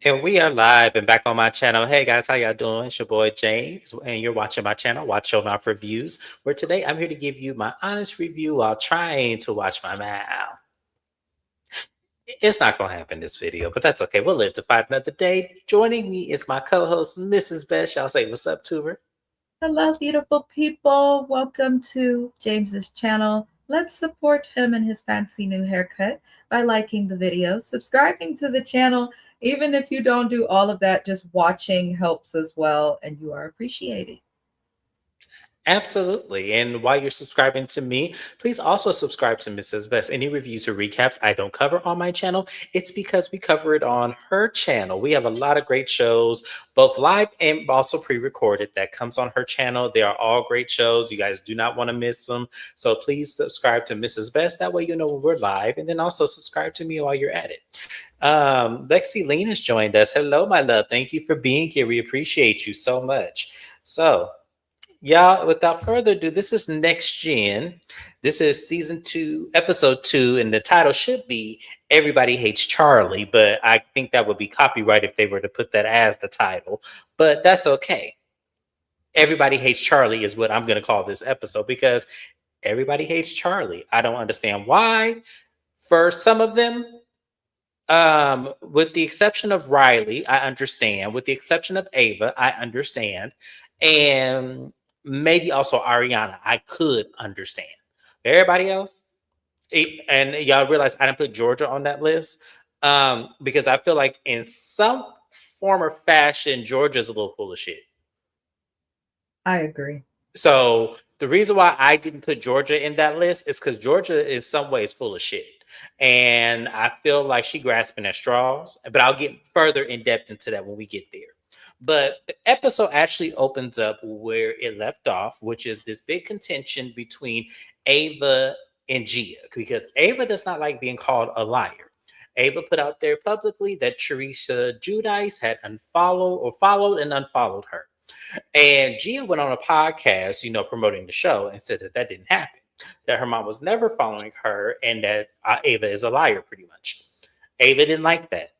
And we are live and back on my channel. Hey guys, how y'all doing? It's your boy James, and you're watching my channel, Watch Your Mouth Reviews, where today I'm here to give you my honest review while trying to watch my mouth. It's not going to happen this video, but that's okay. We'll live to fight another day. Joining me is my co-host, Mrs. Best. Y'all say what's up to her. Hello, beautiful people. Welcome to James's channel. Let's support him and his fancy new haircut by liking the video, subscribing to the channel. Even if you don't do all of that, just watching helps as well, and you are appreciated. Absolutely. And while you're subscribing to me, please also subscribe to Mrs. Best. Any reviews or recaps I don't cover on my channel, it's because we cover it on her channel. We have a lot of great shows, both live and also pre-recorded, that comes on her channel. They are all great shows. You guys do not want to miss them. So please subscribe to Mrs. Best. That way you know when we're live. And then also subscribe to me while you're at it. Lexi Lean has joined us. Hello, my love. Thank you for being here. We appreciate you so much. So, y'all, without further ado, this is Next Gen. This is season 2, episode 2, and the title should be Everybody Hates Charlie, but I think that would be copyright if they were to put that as the title, but that's okay. Everybody Hates Charlie is what I'm going to call this episode because everybody hates Charlie. I don't understand why. For some of them, with the exception of Riley, I understand. With the exception of Ava, I understand. And maybe also Ariana, I could understand. Everybody else, and y'all realize I didn't put Georgia on that list because I feel like in some form or fashion, Georgia's a little full of shit. I agree. So the reason why I didn't put Georgia in that list is because Georgia in some ways full of shit. And I feel like she grasping at straws, but I'll get further in depth into that when we get there. But the episode actually opens up where it left off, which is this big contention between Ava and Gia, because Ava does not like being called a liar. Ava put out there publicly that Teresa Giudice had unfollowed or followed and unfollowed her. And Gia went on a podcast, promoting the show and said that that didn't happen, that her mom was never following her and that Ava is a liar, pretty much. Ava didn't like that.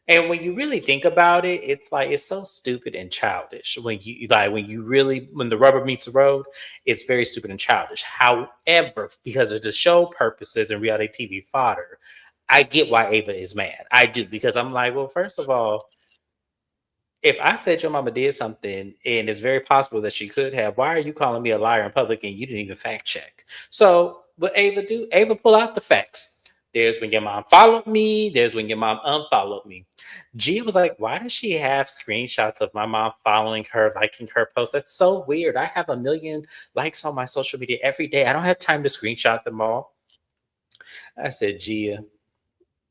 And when you really think about it, it's like it's so stupid and childish. When the rubber meets the road, it's very stupid and childish. However, because of the show purposes and reality TV fodder, I get why Ava is mad. I do, because I'm like, well, first of all, if I said your mama did something and it's very possible that she could have, why are you calling me a liar in public and you didn't even fact check? So what Ava do? Ava pull out the facts. There's when your mom followed me. There's when your mom unfollowed me. Gia was like, why does she have screenshots of my mom following her, liking her posts? That's so weird. I have 1 million likes on my social media every day. I don't have time to screenshot them all. I said, Gia,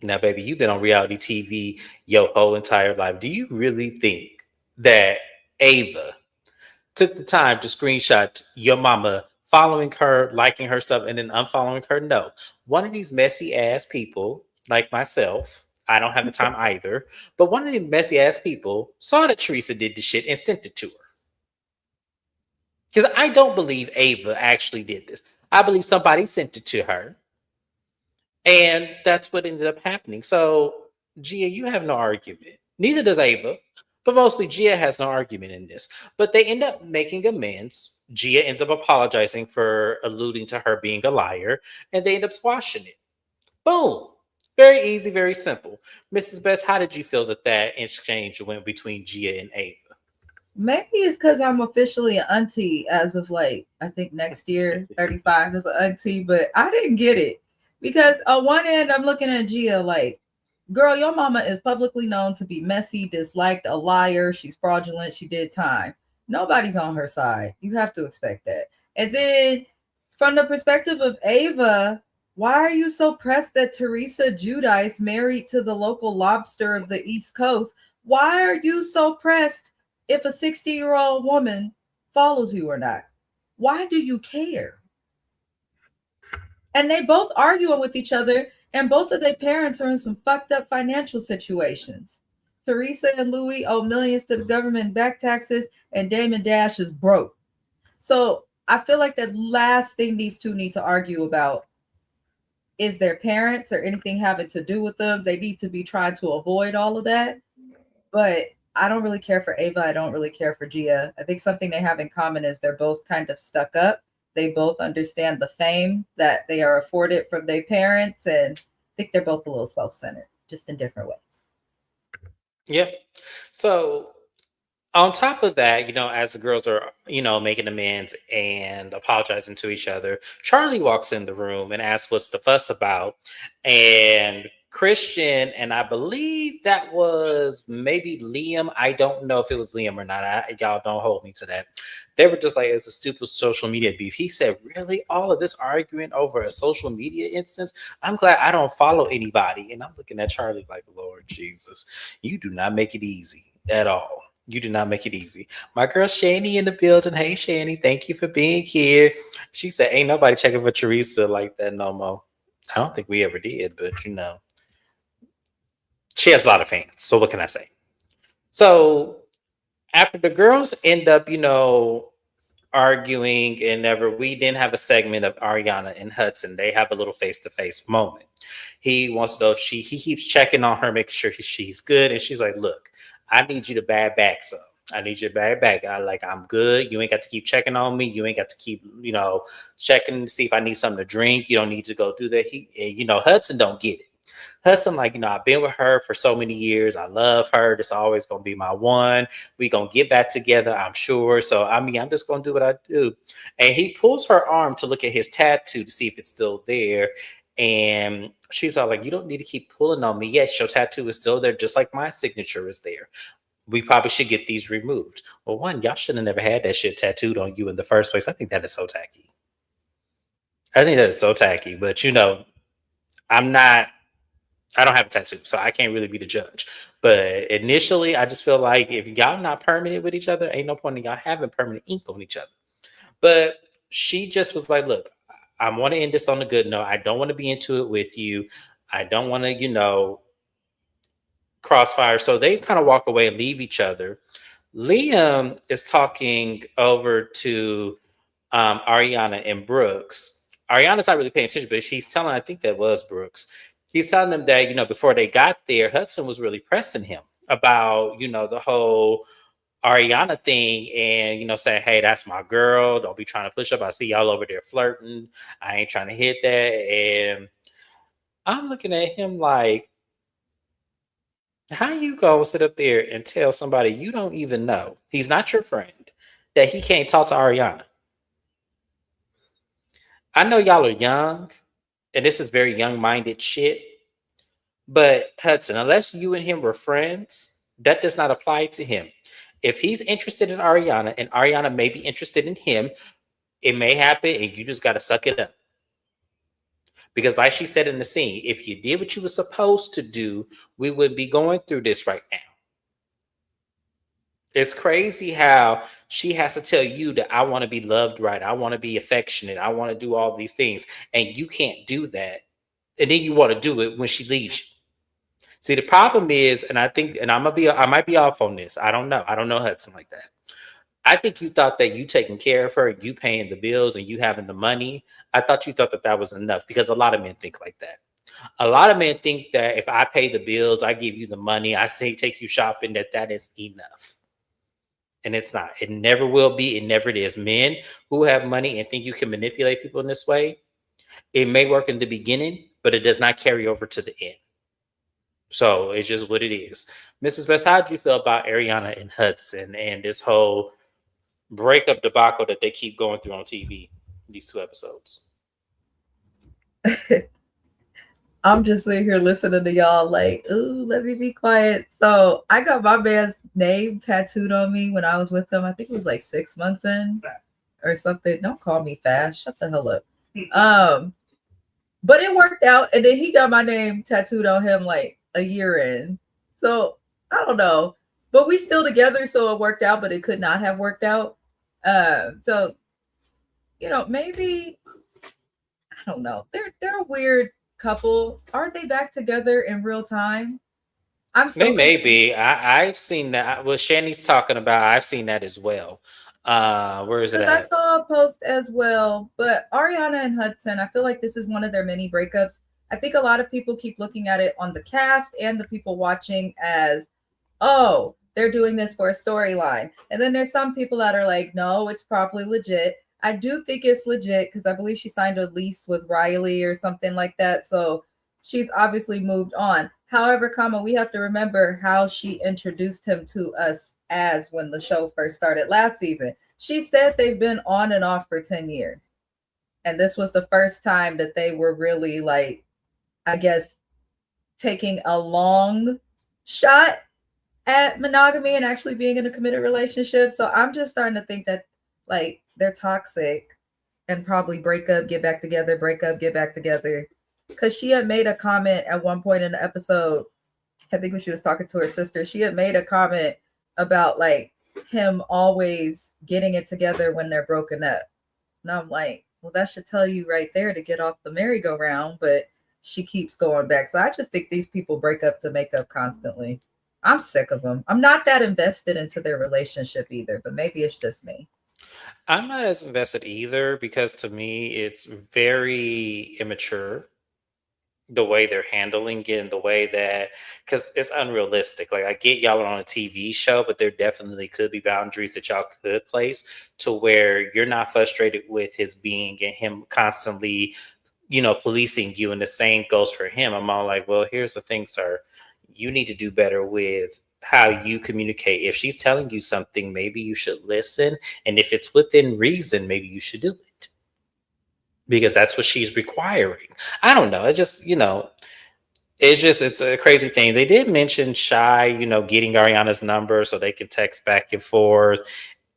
now, baby, you've been on reality TV your whole entire life. Do you really think that Ava took the time to screenshot your mama following her, liking her stuff, and then unfollowing her? No. One of these messy ass people, like myself, I don't have the time either, but one of these messy ass people saw that Teresa did the shit and sent it to her. Because I don't believe Ava actually did this. I believe somebody sent it to her. And that's what ended up happening. So, Gia, you have no argument. Neither does Ava, but mostly Gia has no argument in this. But they end up making amends. Gia ends up apologizing for alluding to her being a liar, and they end up squashing it. Boom. Very easy, very simple. Mrs. Best, how did you feel that exchange went between Gia and Ava? Maybe it's because I'm officially an auntie as of I think next year, 35 as an auntie, but I didn't get it. Because on one end, I'm looking at Gia like, girl, your mama is publicly known to be messy, disliked, a liar. She's fraudulent. She did time. Nobody's on her side. You have to expect that. And then from the perspective of Ava, why are you so pressed that Teresa Giudice married to the local lobster of the East Coast? Why are you so pressed if a 60-year-old woman follows you or not? Why do you care? And they both arguing with each other, and both of their parents are in some fucked up financial situations. Teresa and Louis owe millions to the government back taxes, and Damon Dash is broke. So I feel like the last thing these two need to argue about is their parents or anything having to do with them. They need to be trying to avoid all of that. but I don't really care for Ava. I don't really care for Gia. I think something they have in common is they're both kind of stuck up. They both understand the fame that they are afforded from their parents, and I think they're both a little self-centered, just in different ways. Yep. So on top of that, as the girls are, making amends and apologizing to each other, Charlie walks in the room and asks what's the fuss about. And Christian, and I believe that was maybe Liam. I don't know if it was Liam or not. Y'all don't hold me to that. They were just like, it's a stupid social media beef. He said, really? All of this argument over a social media instance? I'm glad I don't follow anybody. And I'm looking at Charlie like, Lord Jesus, you do not make it easy at all. You do not make it easy. My girl Shani in the building. Hey Shani, thank you for being here. She said, ain't nobody checking for Teresa like that no more. I don't think we ever did, but she has a lot of fans. So what can I say? So after the girls end up, arguing and never, we then have a segment of Ariana and Hudson. They have a little face-to-face moment. He wants to know if he keeps checking on her, making sure she's good. And she's like, look, I need you to bad back some. I need you to bad back. I'm good. You ain't got to keep checking on me. You ain't got to keep, checking to see if I need something to drink. You don't need to go do that. Hudson don't get it. Hudson, I've been with her for so many years. I love her. This always gonna be my one. We gonna get back together, I'm sure. So I'm just gonna do what I do. And he pulls her arm to look at his tattoo to see if it's still there. And she's all like, you don't need to keep pulling on me. Yes, your tattoo is still there, just like my signature is there. We probably should get these removed. Well, one, y'all should have never had that shit tattooed on you in the first place. I think that is so tacky. I think that is so tacky. But I'm not I don't have a tattoo, so I can't really be the judge. But initially, I just feel like if y'all not permanent with each other, ain't no point in y'all having permanent ink on each other. But she just was like, look, I want to end this on a good note. I don't want to be into it with you. I don't want to, crossfire. So they kind of walk away and leave each other. Liam is talking over to Ariana and Brooks. Ariana's not really paying attention, but she's telling, I think that was Brooks. He's telling them that, before they got there, Hudson was really pressing him about, the whole Ariana thing and, saying, hey, that's my girl. Don't be trying to push up. I see y'all over there flirting. I ain't trying to hit that. And I'm looking at him like, how you go sit up there and tell somebody you don't even know, he's not your friend, that he can't talk to Ariana? I know y'all are young, and this is very young-minded shit. But Hudson, unless you and him were friends, that does not apply to him. If he's interested in Ariana and Ariana may be interested in him, it may happen, and you just got to suck it up. Because, like she said in the scene, if you did what you were supposed to do, we wouldn't be going through this right now. It's crazy how she has to tell you that I want to be loved right. I want to be affectionate. I want to do all these things. And you can't do that. And then you want to do it when she leaves you. See, the problem is, and I think, and I might be off on this. I don't know. I don't know Hudson like that. I think you thought that you taking care of her, you paying the bills, and you having the money. I thought you thought that that was enough because a lot of men think like that. A lot of men think that if I pay the bills, I give you the money, I say take you shopping, that is enough. And it's not. It never will be. It never is. Men who have money and think you can manipulate people in this way, it may work in the beginning, but it does not carry over to the end. So it's just what it is. Mrs. Best, how do you feel about Ariana and Hudson and this whole breakup debacle that they keep going through on TV, these two episodes? I'm just sitting here listening to y'all like, ooh, let me be quiet. So I got my man's name tattooed on me when I was with him. I think it was like 6 months in or something. Don't call me fast. Shut the hell up. But it worked out. And then he got my name tattooed on him like a year in. So I don't know. But we still together, so it worked out, but it could not have worked out. So maybe I don't know. They're a weird couple. Aren't they back together in real time? I'm They so may confused be. I've seen that. What Shani's talking about, I've seen that as well. Where is it because I at? saw a post as well. But Ariana and Hudson, I feel like this is one of their many breakups. I think a lot of people keep looking at it on the cast and the people watching as oh, they're doing this for a storyline. And then there's some people that are like, no, it's probably legit. I do think it's legit because I believe she signed a lease with Riley or something like that. So she's obviously moved on. However, comma, we have to remember how she introduced him to us as when the show first started last season. She said they've been on and off for 10 years. And this was the first time that they were really like, I guess, taking a long shot at monogamy and actually being in a committed relationship. So I'm just starting to think that like they're toxic and probably break up, get back together, break up, get back together. Because she had made a comment at one point in the episode, I think when she was talking to her sister, she had made a comment about like him always getting it together when they're broken up. And I'm like, well, that should tell you right there to get off the merry-go-round, but she keeps going back. So I just think these people break up to make up constantly. I'm sick of them. I'm not that invested into their relationship either, but maybe it's just me. I'm not as invested either because to me it's very immature the way they're handling it and the way that because it's unrealistic. Like I get y'all are on a TV show, but there definitely could be boundaries that y'all could place to where you're not frustrated with his being and him constantly, policing you. And the same goes for him. I'm all like, well, here's the thing, sir. You need to do better with how you communicate. If she's telling you something, maybe you should listen. And if it's within reason, maybe you should do it because that's what she's requiring. I don't know. It just, it's a crazy thing. They did mention Shy, getting Ariana's number so they could text back and forth.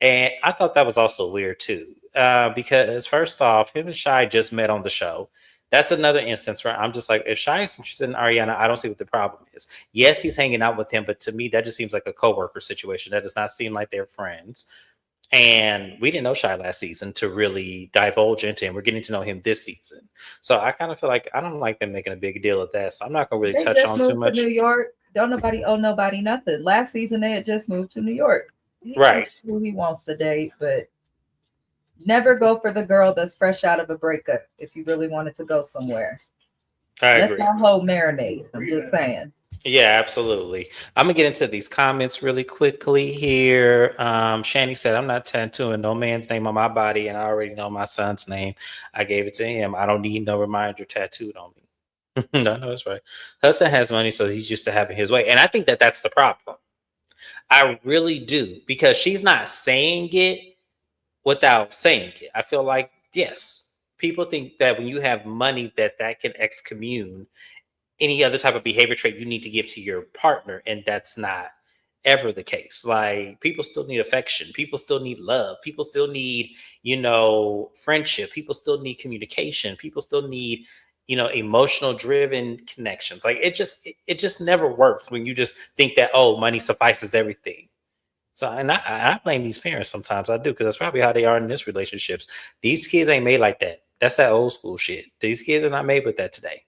And I thought that was also weird too. Because first off, him and Shy just met on the show. That's another instance where I'm just like, if Shy is interested in Ariana, I don't see what the problem is. Yes, he's hanging out with him, but to me, that just seems like a coworker situation. That does not seem like they're friends. And we didn't know Shy last season to really divulge into him. We're getting to know him this season. So I kind of feel like I don't like them making a big deal of that. So I'm not going to really They touch just on too moved to New much. York. Don't nobody owe nobody nothing. Last season they had just moved to New York. He can Right. date who he wants to date, but never go for the girl that's fresh out of a breakup if you really wanted to go somewhere. I Let agree. that whole marinate. I'm just saying. Yeah, absolutely. I'm gonna get into these comments really quickly here. Shani said, "I'm not tattooing no man's name on my body, and I already know my son's name. I gave it to him. I don't need no reminder tattooed on me." I know that's right. Hudson has money, so he's used to having his way, and I think that that's the problem. I really do because she's not saying it without saying it. I feel like yes, people think that when you have money, that can excommune any other type of behavior trait you need to give to your partner, and that's not ever the case. Like people still need affection, people still need love, people still need friendship, people still need communication, people still need emotional driven connections. Like it just never works when you just think that, oh, money suffices everything. So and I blame these parents sometimes. I do because that's probably how they are in this relationships. These kids ain't made like that. That's that old school shit. These kids are not made with that today.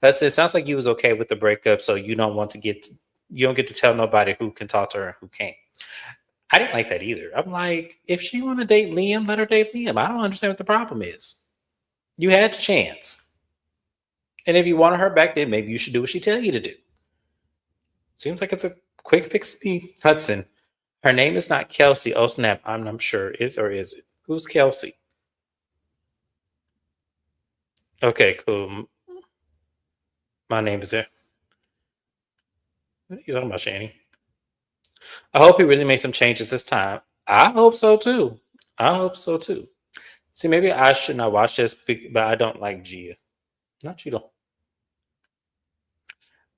That's it. Sounds like you was okay with the breakup, so you don't get to tell nobody who can talk to her and who can't. I didn't like that either. I'm like, if she want to date Liam, let her date Liam. I don't understand what the problem is. You had the chance, and if you wanted her back, then maybe you should do what she tell you to do. Seems like it's a quick fix to me. Hudson, her name is not Kelsey. Oh snap! I'm sure is or is it? Who's Kelsey? Okay, cool. My name is there. What are you talking about, Shani? I hope he really made some changes this time. I hope so too. I hope so too. See, maybe I should not watch this, but I don't like Gia. Not you don't.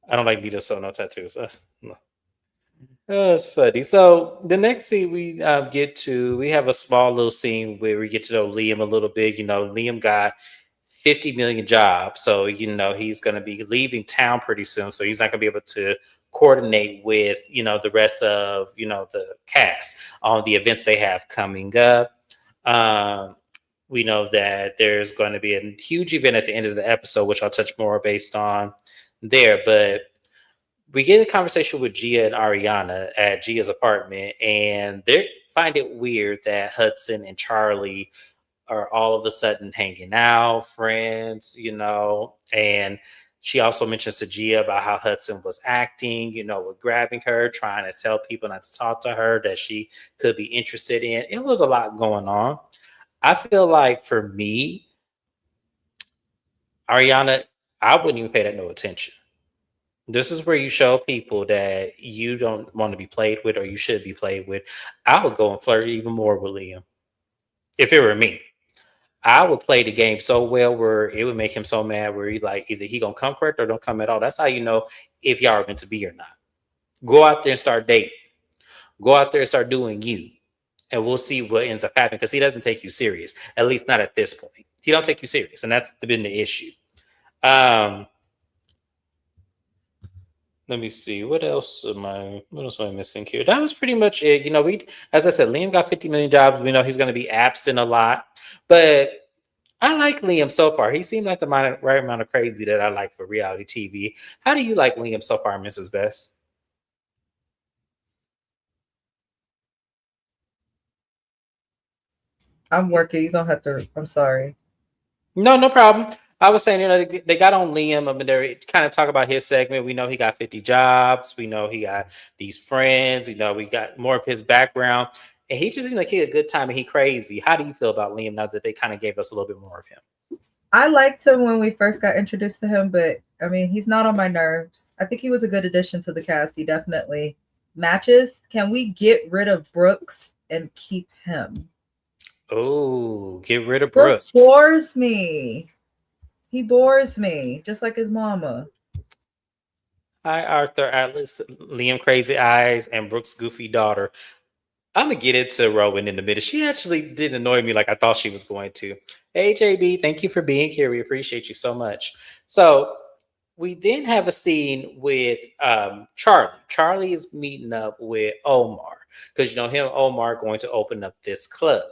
I don't like Vito so no tattoos. No. Oh, it's funny. So the next scene we get to, we have a small little scene where we get to know Liam a little bit. Liam got 50 million jobs, so he's going to be leaving town pretty soon. So he's not going to be able to coordinate with the rest of the cast on the events they have coming up. Um, we know that there's going to be a huge event at the end of the episode, which I'll touch more based on there, but we get a conversation with Gia and Ariana at Gia's apartment, and they find it weird that Hudson and Charlie are all of a sudden hanging out, friends, and She also mentions to Gia about how Hudson was acting, with grabbing her, trying to tell people not to talk to her that she could be interested in. It was a lot going on. I feel like for me, Ariana, I wouldn't even pay that no attention. This is where you show people that you don't want to be played with or you should be played with. I would go and flirt even more with Liam if it were me. I would play the game so well where it would make him so mad where he like either he gonna come correct or don't come at all. That's how you know if y'all are meant to be or not. Go out there and start dating. Go out there and start doing you. And we'll see what ends up happening because he doesn't take you serious. At least not at this point. He don't take you serious, and that's been the issue. Um, Let me see. What else am I missing here? That was pretty much it. We as I said, Liam got 50 million jobs. We know he's gonna be absent a lot. But I like Liam so far. He seemed like the right amount of crazy that I like for reality TV. How do you like Liam so far, Mrs. Best? I'm working. You're gonna have to. I'm sorry. No, no problem. I was saying, they got on Liam. I mean, they kind of talk about his segment. We know he got 50 jobs. We know he got these friends. We got more of his background. And he just seemed like he had a good time and he crazy. How do you feel about Liam now that they kind of gave us a little bit more of him? I liked him when we first got introduced to him, but I mean, he's not on my nerves. I think he was a good addition to the cast. He definitely matches. Can we get rid of Brooks and keep him? Oh, get rid of Brooks Brooks. bores me. He bores me, just like his mama. Hi, Arthur, Atlas, Liam Crazy Eyes, and Brooks' goofy daughter. I'm gonna get into Rowan in a minute. She actually did annoy me like I thought she was going to. Hey, JB, thank you for being here. We appreciate you so much. So we then have a scene with Charlie. Charlie is meeting up with Omar because him and Omar are going to open up this club.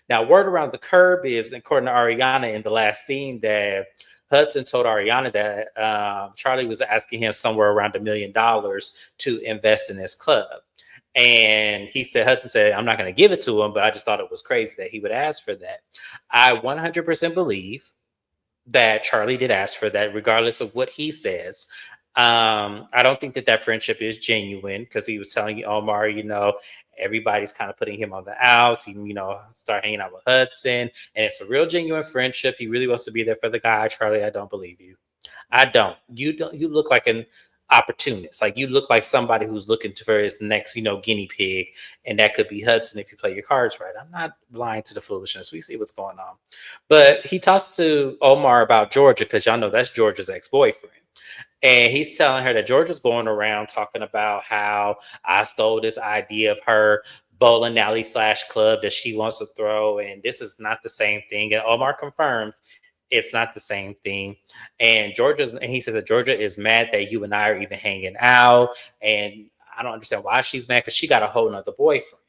Now, word around the curb is, according to Ariana in the last scene, that Hudson told Ariana that Charlie was asking him somewhere around $1 million to invest in this club. And Hudson said, I'm not going to give it to him, but I just thought it was crazy that he would ask for that. I 100% believe that Charlie did ask for that, regardless of what he says. I don't think that friendship is genuine because he was telling Omar, everybody's kind of putting him on the outs. He, start hanging out with Hudson, and it's a real genuine friendship. He really wants to be there for the guy. Charlie, I don't believe you. I don't. You don't. You look like an opportunist. Like you look like somebody who's looking for his next, guinea pig, and that could be Hudson if you play your cards right. I'm not blind to the foolishness. We see what's going on. But he talks to Omar about Georgia because y'all know that's Georgia's ex-boyfriend. And he's telling her that Georgia's going around talking about how I stole this idea of her bowling alley / club that she wants to throw. And this is not the same thing. And Omar confirms it's not the same thing. And he says that Georgia is mad that you and I are even hanging out. And I don't understand why she's mad because she got a whole nother boyfriend.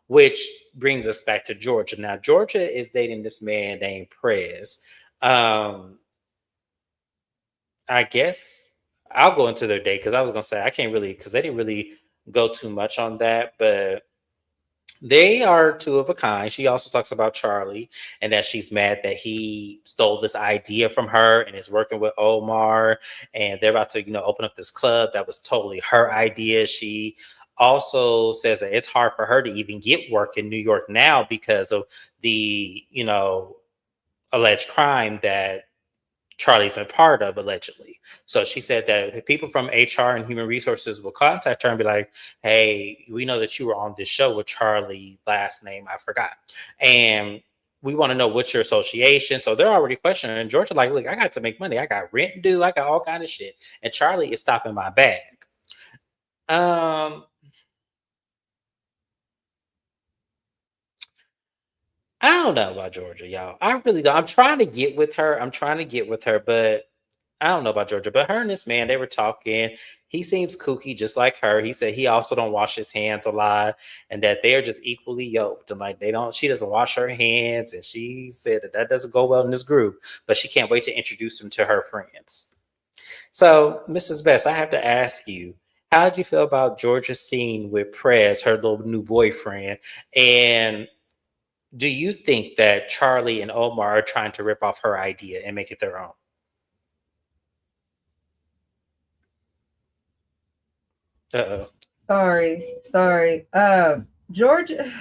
Which brings us back to Georgia. Now, Georgia is dating this man named Prez. I guess I'll go into their date because I was going to say I can't really, because they didn't really go too much on that. But they are two of a kind. She also talks about Charlie and that she's mad that he stole this idea from her and is working with Omar. And they're about to, open up this club that was totally her idea. She also says that it's hard for her to even get work in New York now because of the, alleged crime that Charlie's a part of, allegedly. So she said that people from HR and human resources will contact her and be like, hey, we know that you were on this show with Charlie, last name I forgot. And we want to know what's your association. So they're already questioning. And Georgia like, look, I got to make money. I got rent due. I got all kind of shit. And Charlie is stopping my bag. I don't know about Georgia, y'all. I really don't. I'm trying to get with her. But I don't know about Georgia. But her and this man, they were talking. He seems kooky, just like her. He said he also don't wash his hands a lot, and that they are just equally yoked. And like she doesn't wash her hands, and she said that doesn't go well in this group. But she can't wait to introduce him to her friends. So, Mrs. Best, I have to ask you, how did you feel about Georgia's scene with Prez, her little new boyfriend, and do you think that Charlie and Omar are trying to rip off her idea and make it their own? Uh-oh. Sorry. Georgia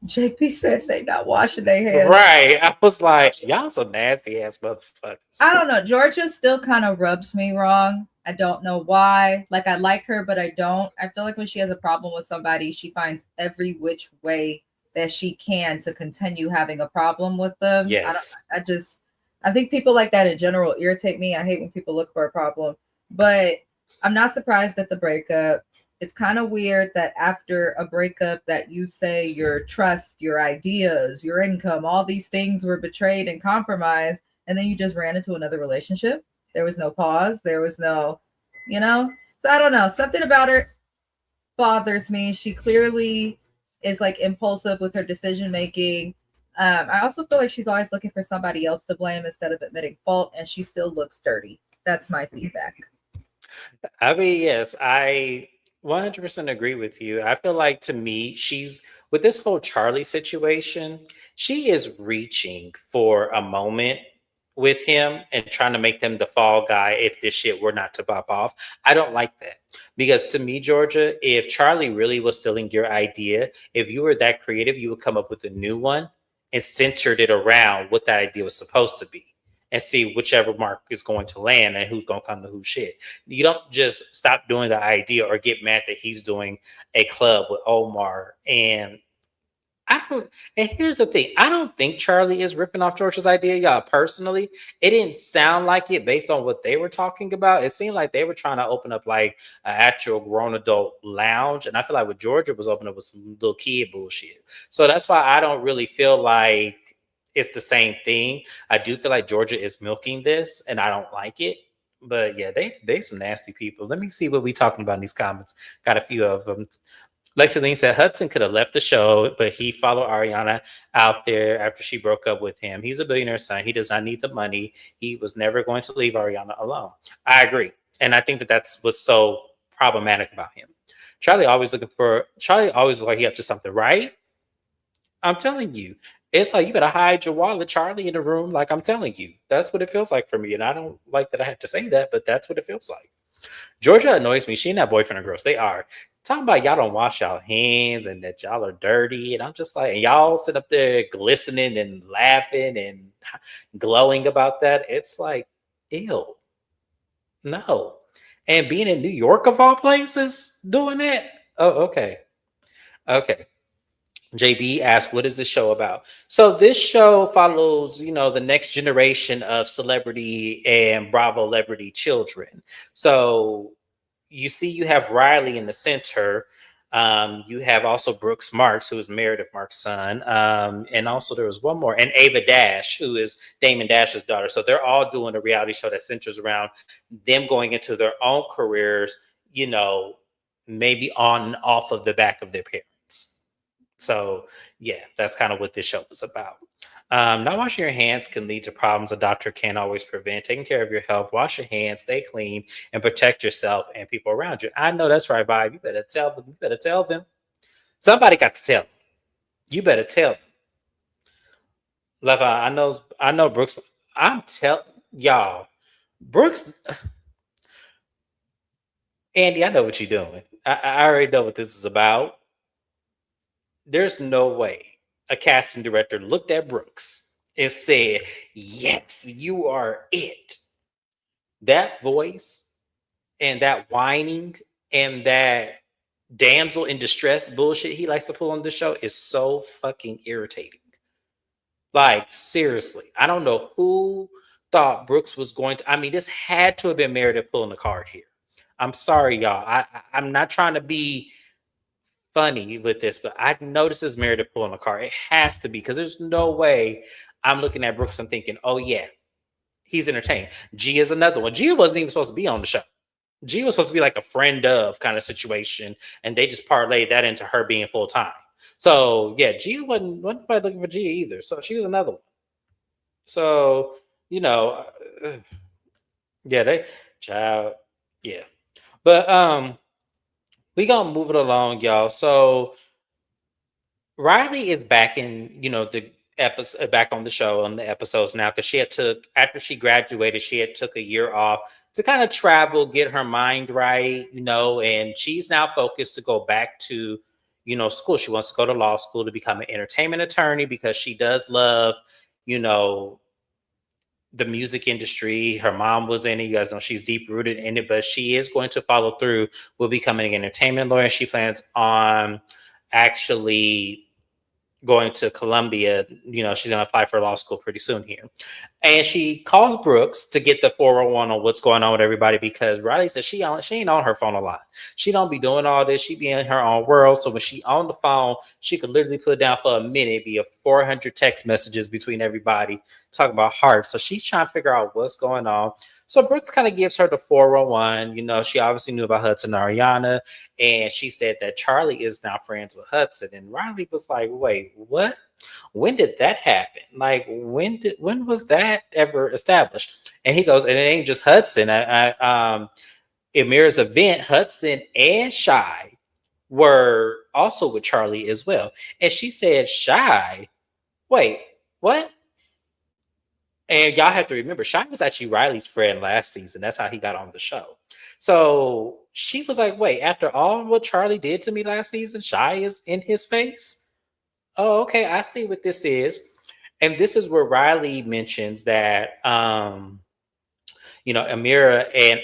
JP said they not washing their hands. Right. I was like, y'all some nasty ass I motherfuckers. don't know. Georgia still kind of rubs me wrong. I don't know why. Like I like her, but I don't. I feel like when she has a problem with somebody, she finds every which way that she can to continue having a problem with them. I don't. Yes. I just. I think people like that in general irritate me. I hate when people look for a problem, but I'm not surprised at the breakup. It's kind of weird that after a breakup that you say your trust, your ideas, your income, all these things were betrayed and compromised, and then you just ran into another relationship. There was no pause. There was no, you know. So I don't know. Something about her bothers me. She clearly is like impulsive with her decision making. I also feel like she's always looking for somebody else to blame instead of admitting fault, and she still looks dirty. That's my feedback. I mean, yes, I 100% agree with you. I feel like to me, she's with this whole Charlie situation, she is reaching for a moment with him and trying to make them the fall guy if this shit were not to pop off. I don't like that. Because to me, Georgia, if Charlie really was stealing your idea, if you were that creative, you would come up with a new one and centered it around what that idea was supposed to be and see whichever mark is going to land and who's going to come to who shit. You don't just stop doing the idea or get mad that he's doing a club with Omar. And I don't. And here's the thing: I don't think Charlie is ripping off George's idea, y'all. Personally, it didn't sound like it based on what they were talking about. It seemed like they were trying to open up like an actual grown adult lounge, and I feel like with Georgia was opening up with some little kid bullshit. So that's why I don't really feel like it's the same thing. I do feel like Georgia is milking this, and I don't like it. But yeah, they some nasty people. Let me see what we talking about in these comments. Got a few of them. Lexi Lee said Hudson could have left the show, but he followed Ariana out there after she broke up with him. He's a billionaire's son. He does not need the money. He was never going to leave Ariana alone. I agree. And I think that that's what's so problematic about him. Charlie always look like he up to something, right? I'm telling you. It's like you better hide your wallet, Charlie, in the room. Like I'm telling you. That's what it feels like for me. And I don't like that I have to say that, but that's what it feels like. Georgia annoys me. She and that boyfriend are gross. They are. Talking about y'all don't wash y'all hands and that y'all are dirty. And I'm just like, and y'all sit up there glistening and laughing and glowing about that. It's like, ew. No. And being in New York of all places doing that. Oh, okay. Okay. JB asked, what is this show about? So this show follows, the next generation of celebrity and Bravo celebrity children. So you have Riley in the center. You have also Brooks Marks, who is married of Mark's son. And also there was one more, and Ava Dash, who is Damon Dash's daughter. So they're all doing a reality show that centers around them going into their own careers, maybe on and off of the back of their parents. So, yeah, that's kind of what this show is about. Not washing your hands can lead to problems a doctor can't always prevent. Taking care of your health, wash your hands, stay clean, and protect yourself and people around you. I know that's right, Vibe. You better tell them. You better tell them. Somebody got to tell them. You better tell them. Leva, I know Brooks. I'm tell y'all. Brooks, Andy, I know what you're doing. I already know what this is about. There's no way a casting director looked at Brooks and said, yes, you are it. That voice and that whining and that damsel in distress bullshit he likes to pull on the show is so fucking irritating. Like, seriously, I don't know who thought Brooks was going to. I mean, this had to have been Meredith pulling the card here. I'm sorry, y'all. I'm not trying to be funny with this, but I noticed this Meredith pulling a card. It has to be because there's no way I'm looking at Brooks and thinking, oh yeah, he's entertaining. Gia is another one. Gia wasn't even supposed to be on the show. Gia was supposed to be like a friend of kind of situation, and they just parlayed that into her being full time. So yeah, Gia wasn't nobody looking for Gia either. So she was another one. So you know, yeah, they child, yeah. But we gonna move it along, y'all. So Riley is back in, the episode back on the show on the episodes now because she had took after she graduated, she had took a year off to kind of travel, get her mind right, and she's now focused to go back to, school. She wants to go to law school to become an entertainment attorney because she does love, you know, the music industry. Her mom was in it. You guys know she's deep rooted in it, but she is going to follow through with becoming an entertainment lawyer. She plans on actually going to Columbia. She's going to apply for law school pretty soon here. And she calls Brooks to get the 401 on what's going on with everybody because Riley says she ain't on her phone a lot. She don't be doing all this. She be in her own world. So when she on the phone, she could literally put down for a minute, be a 400 text messages between everybody talking about heart. So she's trying to figure out what's going on. So Brooks kind of gives her the 401. She obviously knew about Hudson and Ariana. And she said that Charlie is now friends with Hudson. And Riley was like, wait, what? When did that happen? Like, when was that ever established? And he goes, and it ain't just Hudson. Amira's event, Hudson and Shy were also with Charlie as well. And she said, Shy, wait, what? And y'all have to remember, Shy was actually Riley's friend last season. That's how he got on the show. So she was like, wait, after all what Charlie did to me last season, Shy is in his face? Oh, okay, I see what this is. And this is where Riley mentions that, Amira and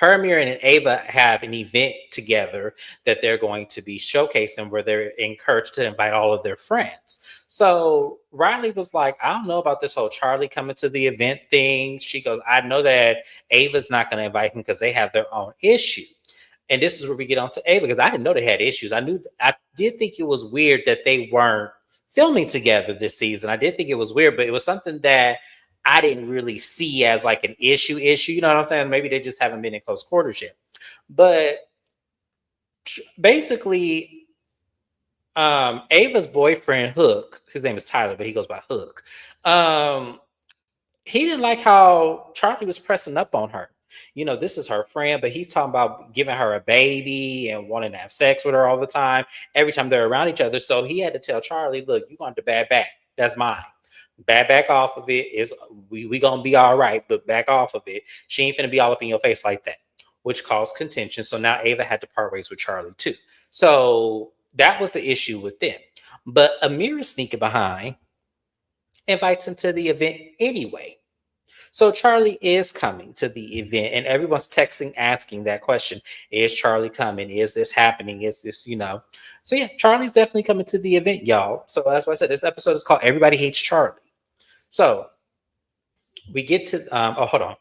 Amira and Ava have an event together that they're going to be showcasing where they're encouraged to invite all of their friends. So Riley was like, I don't know about this whole Charlie coming to the event thing. She goes, I know that Ava's not going to invite him because they have their own issue. And this is where we get on to Ava because I didn't know they had issues. I did think it was weird that they weren't filming together this season. I did think it was weird, but it was something that I didn't really see as like an issue. You know what I'm saying? Maybe they just haven't been in close quarters yet. But basically, Ava's boyfriend, Hook, his name is Tyler, but he goes by Hook. He didn't like how Charlie was pressing up on her. This is her friend, but he's talking about giving her a baby and wanting to have sex with her all the time, every time they're around each other. So he had to tell Charlie, look, you want to bad back. That's mine. Back off of it. Is we gonna be all right, but back off of it. She ain't finna be all up in your face like that, which caused contention. So now Ava had to part ways with Charlie too. So that was the issue with them. But Amira sneaking behind invites him to the event anyway. So Charlie is coming to the event, and everyone's texting, asking that question: is Charlie coming? Is this happening? Is this, So yeah, Charlie's definitely coming to the event, y'all. So that's why I said this episode is called "Everybody Hates Charlie." So we get to hold on.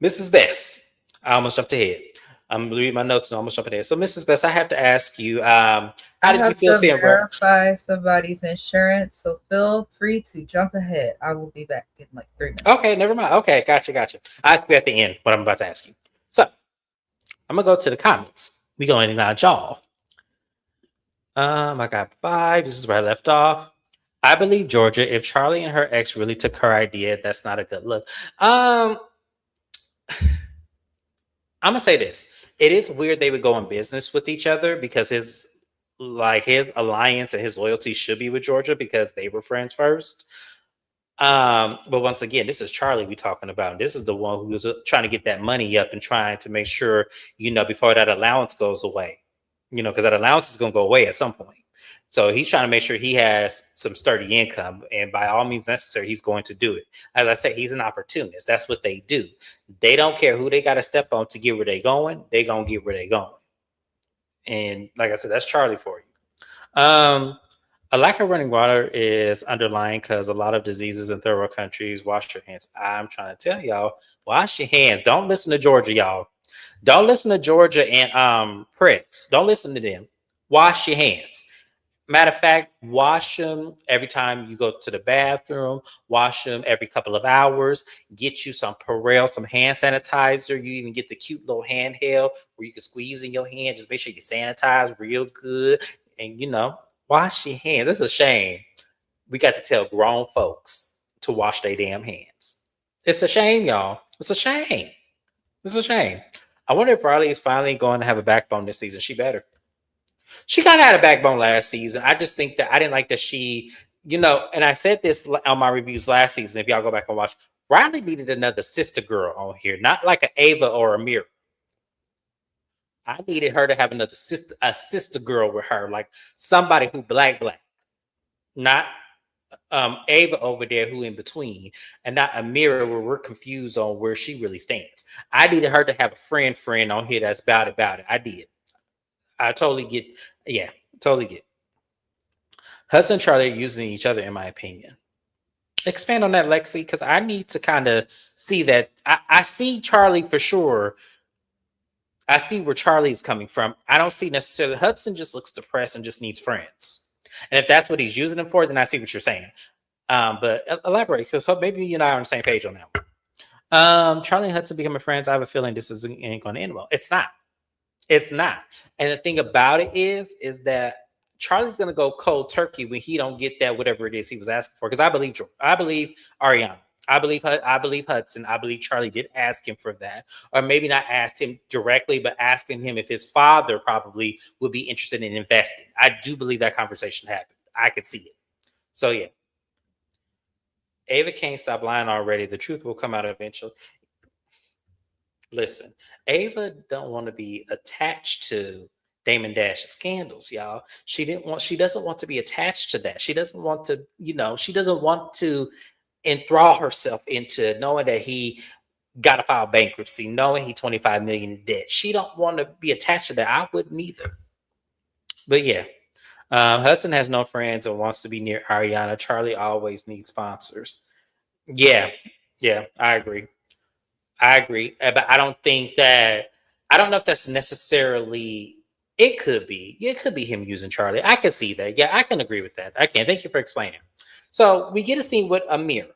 Mrs. Best. I almost jumped ahead. I'm gonna read my notes and I almost jumped ahead. So Mrs. Best, I have to ask you, how did you feel seeing verify somebody's insurance? So feel free to jump ahead. I will be back in like 3 minutes. Okay, never mind. Okay, gotcha. I ask you at the end what I'm about to ask you. So I'm gonna go to the comments. We going to acknowledge y'all. I got 5. This is where I left off. I believe Georgia. If Charlie and her ex really took her idea, that's not a good look. I'm gonna say this. It is weird they would go in business with each other because his alliance and his loyalty should be with Georgia because they were friends first. But once again, this is Charlie we talking about. This is the one who was trying to get that money up and trying to make sure, before that allowance goes away, because that allowance is going to go away at some point. So he's trying to make sure he has some sturdy income, and by all means necessary, he's going to do it. As I said, he's an opportunist. That's what they do. They don't care who they got to step on to get where they're going. They're going to get where they're going. And like I said, that's Charlie for you. A lack of running water is underlying because a lot of diseases in third world countries. Wash your hands. I'm trying to tell y'all, wash your hands. Don't listen to Georgia, y'all. Don't listen to Georgia and pricks. Don't listen to them. Wash your hands. Matter of fact, wash them every time you go to the bathroom. Wash them every couple of hours. Get you some Perel, some hand sanitizer. You even get the cute little handheld where you can squeeze in your hand. Just make sure you sanitize real good. And, wash your hands. It's a shame. We got to tell grown folks to wash their damn hands. It's a shame, y'all. It's a shame. It's a shame. I wonder if Riley is finally going to have a backbone this season. She better. She kind of had a backbone last season. I just think that I didn't like that she, and I said this on my reviews last season. If y'all go back and watch, Riley needed another sister girl on here, not like an Ava or a Mira. I needed her to have another sister, a sister girl with her, like somebody who black, not Ava over there who in between, and not a Mira where we're confused on where she really stands. I needed her to have a friend on here that's about it. I did. I totally get. Yeah, totally get. Hudson and Charlie are using each other, in my opinion. Expand on that, Lexi, because I need to kind of see that. I see Charlie for sure. I see where Charlie's coming from. I don't see necessarily Hudson just looks depressed and just needs friends. And if that's what he's using them for, then I see what you're saying. But elaborate, because maybe you and I are on the same page on that one. Charlie and Hudson becoming friends. I have a feeling this ain't going to end well. It's not. It's not. And the thing about it is that Charlie's gonna go cold turkey when he don't get that whatever it is he was asking for. Because I believe Ariana, I believe Hudson, I believe Charlie did ask him for that, or maybe not asked him directly, but asking him if his father probably would be interested in investing. I do believe that conversation happened. I could see it. So yeah, Ava can't stop lying already. The truth will come out eventually. Listen, Ava don't want to be attached to Damon Dash's scandals, y'all. She doesn't want to be attached to that. She doesn't want to, she doesn't want to enthrall herself into knowing that he got to file bankruptcy, knowing he 25 million in debt. She don't want to be attached to that. I wouldn't either. But yeah. Hudson has no friends and wants to be near Ariana. Charlie always needs sponsors. Yeah, I agree. But I don't think that. I don't know if that's necessarily. It could be. It could be him using Charlie. I can see that. Yeah, I can agree with that. I can. Thank you for explaining. So we get a scene with Amir.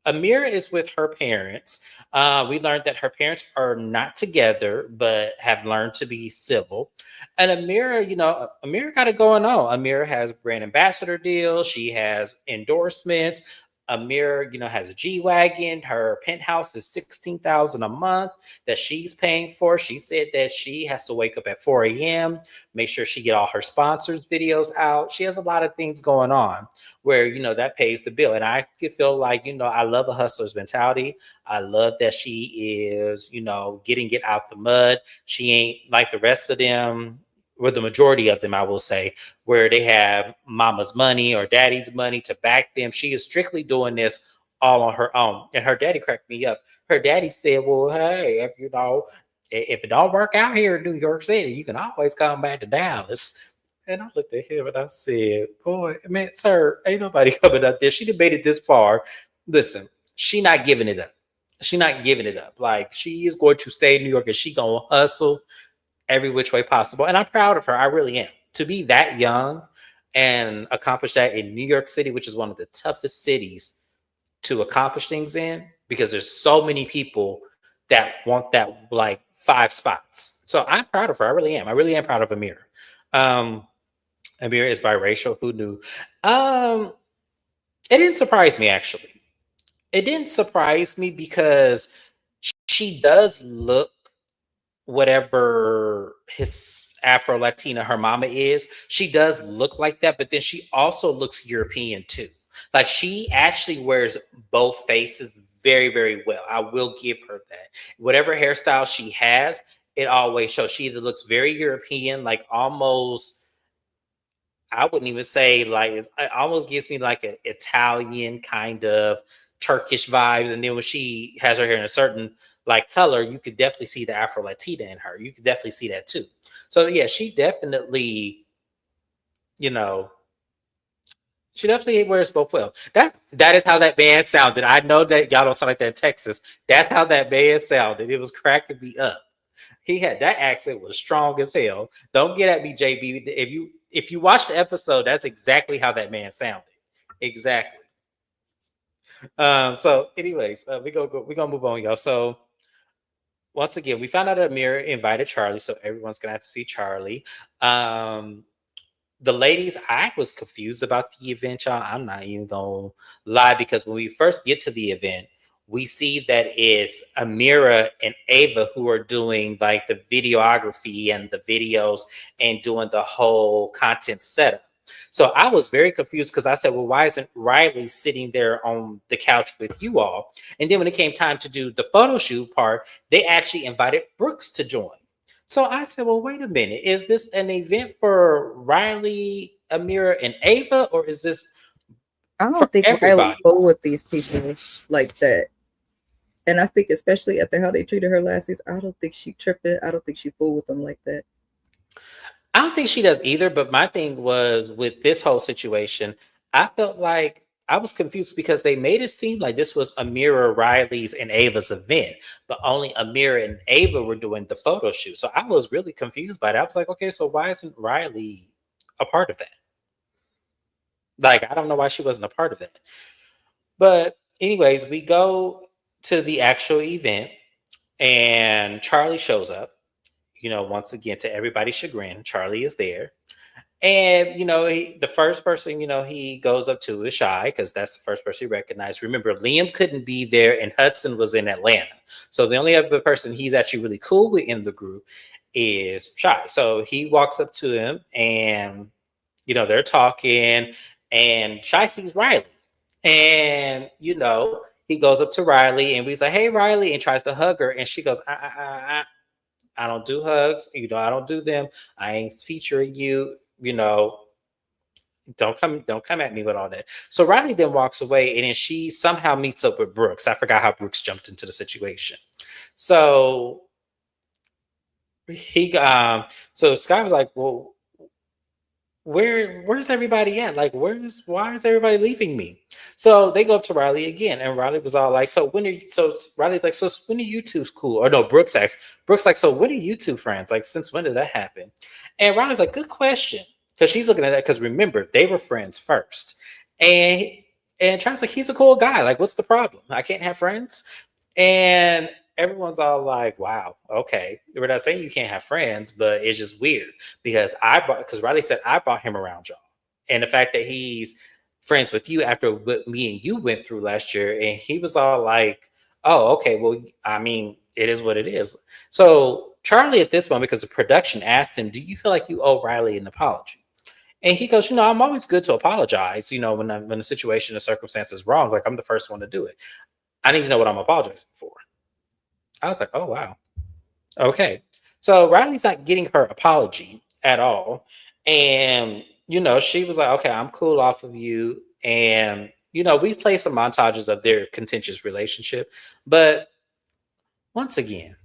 Amir is with her parents. We learned that her parents are not together, but have learned to be civil. And Amir got it going on. Amir has brand ambassador deals. She has endorsements. Amir, has a G wagon. Her penthouse is 16,000 a month that she's paying for. She said that she has to wake up at 4 a.m. Make sure she get all her sponsors videos out. She has a lot of things going on where that pays the bill. And I could feel like I love a hustler's mentality. I love that she is getting it out the mud. She ain't like the rest of them, or the majority of them, I will say, where they have mama's money or daddy's money to back them. She is strictly doing this all on her own. And her daddy cracked me up. Her daddy said, well, hey, if it don't work out here in New York City, you can always come back to Dallas. And I looked at him and I said, boy, man, sir, ain't nobody coming up there. She debated this far. Listen, she not giving it up. She not giving it up. Like, she is going to stay in New York and she going to hustle every which way possible. And I'm proud of her. I really am. To be that young and accomplish that in New York City, which is one of the toughest cities to accomplish things in, because there's so many people that want that like 5 spots. So I'm proud of her. I really am. I really am proud of Amir. Amir is biracial. Who knew? It didn't surprise me, actually. It didn't surprise me because she does look whatever his Afro Latina her mama is. She does look like that, but then she also looks European too. Like, she actually wears both faces very, very well. I will give her that. Whatever hairstyle she has, it always shows. She either looks very European, like almost, I wouldn't even say like, it almost gives me like an Italian kind of Turkish vibes. And then when she has her hair in a certain like color, you could definitely see the Afro Latina in her. You could definitely see that too. So yeah, she definitely, she definitely wears both well. That is how that man sounded. I know that y'all don't sound like that in Texas. That's how that man sounded. It was cracking me up. He had that accent was strong as hell. Don't get at me, JB. If you watch the episode, that's exactly how that man sounded. Exactly. So anyways, we gonna move on, y'all. So once again, we found out that Amir invited Charlie, so everyone's gonna have to see Charlie. The ladies, I was confused about the event, y'all. I'm not even gonna lie, because when we first get to the event, we see that it's Amira and Ava who are doing like the videography and the videos and doing the whole content setup. So I was very confused because I said, well, why isn't Riley sitting there on the couch with you all? And then when it came time to do the photo shoot part, they actually invited Brooks to join. So I said, well, wait a minute. Is this an event for Riley, Amira, and Ava, or is this I for don't think Riley everybody? fool with these people like that. And I think especially after how they treated her last season, I don't think she tripping. I don't think she fool with them like that. I don't think she does either. But my thing was with this whole situation, I felt like I was confused because they made it seem like this was Amira, Riley's, and Ava's event, but only Amira and Ava were doing the photo shoot. So I was really confused by that. I was like, okay, so why isn't Riley a part of that? Like, I don't know why she wasn't a part of that. But, anyways, we go to the actual event, and Charlie shows up. Once again, to everybody's chagrin, Charlie is there. And, the first person, he goes up to is Shy because that's the first person he recognized. Remember, Liam couldn't be there and Hudson was in Atlanta. So the only other person he's actually really cool with in the group is Shy. So he walks up to him and, they're talking and Shy sees Riley. And, he goes up to Riley and he's like, hey, Riley, and tries to hug her. And she goes, I don't do hugs. I don't do them. I ain't featuring you. Don't come at me with all that. So Riley then walks away, and then she somehow meets up with Brooks. I forgot how Brooks jumped into the situation. So so Scott was like, well, where's everybody at? Like, why is everybody leaving me? So they go up to Riley again, and Riley was all like, so Riley's like, so when are you two cool? Or no, Brooks asks. Brooks like, so when are you two friends? Like, since when did that happen? And Riley's like, good question. Because she's looking at that, because remember, they were friends first. And Charles like, he's a cool guy. Like, what's the problem? I can't have friends? And everyone's all like, wow, okay. We're not saying you can't have friends, but it's just weird because Riley said I brought him around y'all. And the fact that he's friends with you after what me and you went through last year, and he was all like, oh, okay, well, I mean, it is what it is. So Charlie at this moment, because the production asked him, do you feel like you owe Riley an apology? And he goes, I'm always good to apologize, when the situation or circumstance is wrong, like I'm the first one to do it. I need to know what I'm apologizing for. I was like, oh, wow. Okay. So Riley's not getting her apology at all. And, she was like, okay, I'm cool off of you. And, we play some montages of their contentious relationship. But once again,